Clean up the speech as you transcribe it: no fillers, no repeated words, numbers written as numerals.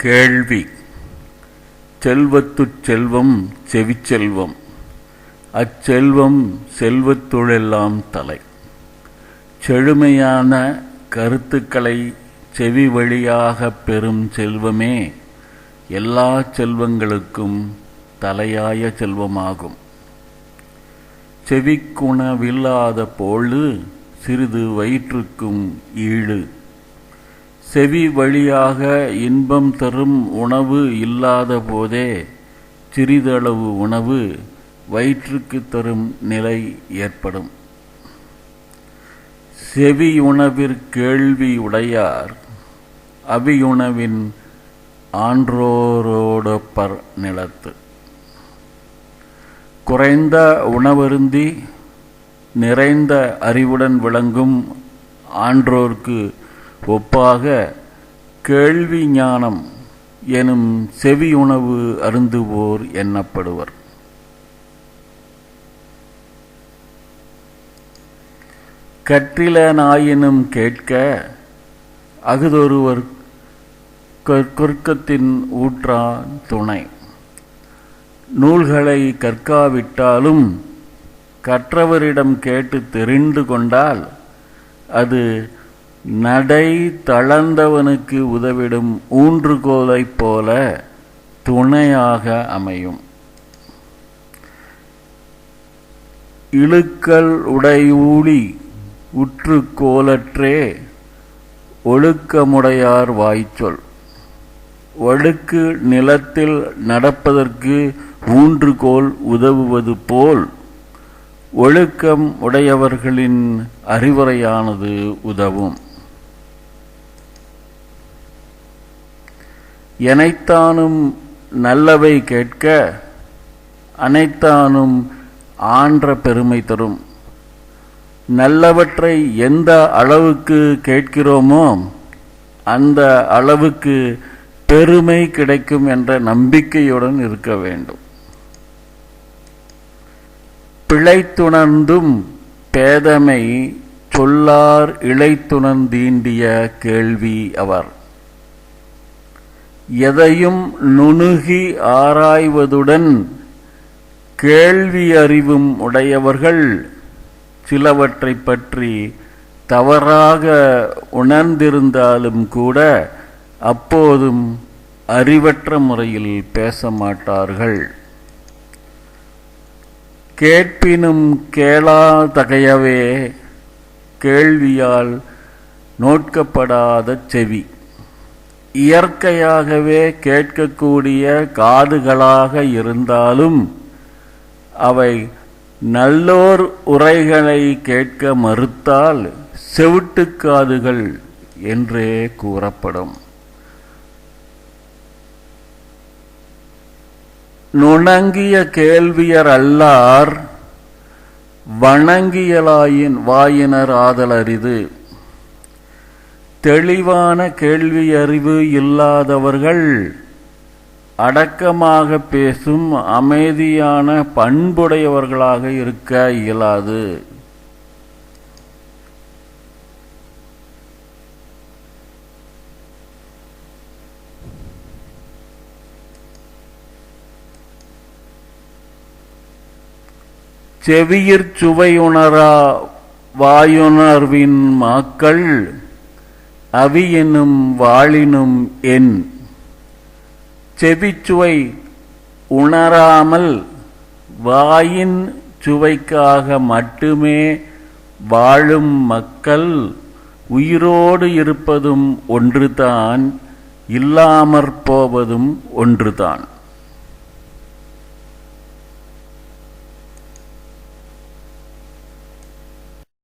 கேள்வி. செல்வத்துச் செல்வம் செவிச்செல்வம், அச்செல்வம் செல்வத்துளெல்லாம் தலை. செழுமையான கருத்துக்களை செவி வழியாகப் பெறும் செல்வமே எல்லா செல்வங்களுக்கும் தலையாய செல்வமாகும். செவிக்குணவில்லாத போழு சிறிது வயிற்றுக்கும் ஈழு. செவி வழியாக இன்பம் தரும் உணவு இல்லாத போதே சிறிதளவு உணவு வயிற்றுக்கு தரும் நிலை ஏற்படும். செவியுணவிற்கேள்வி உடையார் அவியுணவின் ஆன்றோரோடொப்பர் நிலத்து. குறைந்த உணவருந்தி நிறைந்த அறிவுடன் விளங்கும் ஆன்றோர்க்கு ஒப்பாக கேள்வி ஞானம் எனும் செவியுணவு அருந்துவோர் எண்ணப்படுவர். கற்றிலனாயினும் கேட்க அகுதொருவர் கொர்க்கத்தின் ஊற்றான் துணை. நூல்களை கற்காவிட்டாலும் கற்றவரிடம் கேட்டு தெரிந்து கொண்டால் அது நடை தளர்ந்தவனுக்கு உதவிடும் ஊன்றுகோலைப் போல துணையாக அமையும். இழுக்கல் உடையூழி உற்று கோலற்றே ஒழுக்கமுடையார் வாய்ச்சொல். வழுக்கு நிலத்தில் நடப்பதற்கு ஊன்றுகோல் உதவுவது போல் ஒழுக்கம் உடையவர்களின் அறிவுரையானது உதவும். எனைத்தானும் நல்லவை கேட்க அனைத்தானும் ஆன்ற பெருமை தரும். நல்லவற்றை எந்த அளவுக்கு கேட்கிறோமோ அந்த அளவுக்கு பெருமை கிடைக்கும் என்ற நம்பிக்கையுடன் இருக்க வேண்டும். பிழைத்துணர்ந்தும் பேதமை சொல்லார் இழைத்துணர்ந்தீண்டிய கேள்வி அவர். எதையும் நுணுகி ஆராய்வதுடன் கேள்வி அறிவும் உடையவர்கள் சிலவற்றை பற்றி தவறாக உணர்ந்திருந்தாலும் கூட அப்போதும் அறிவற்ற முறையில் பேச மாட்டார்கள். கேட்பினும் கேளாதகையவே கேள்வியால் நோட்கப்படாத செவி. இயற்கையாகவே கேட்கக்கூடிய காதுகளாக இருந்தாலும் அவை நல்லோர் உரைகளை கேட்க மறுத்தால் செவிட்டுக்காதுகள் என்றே கூறப்படும். நுணங்கிய கேள்வியர் அல்லார் வணங்கியலாயின் வாயினர் ஆதல் அரிது. தெளிவான கேள்வியறிவு இல்லாதவர்கள் அடக்கமாக பேசும் அமைதியான பண்புடையவர்களாக இருக்க இயலாது. செவியிற் சுவையுணரா வாயுணர்வின் மாக்கள் அவியினும் வாழினும் என். செவிச்சுவை உணராமல் வாயின் சுவைக்காக மட்டுமே வாழும் மக்கள் உயிரோடு இருப்பதும் ஒன்றுதான், இல்லாமற் போவதும் ஒன்றுதான்.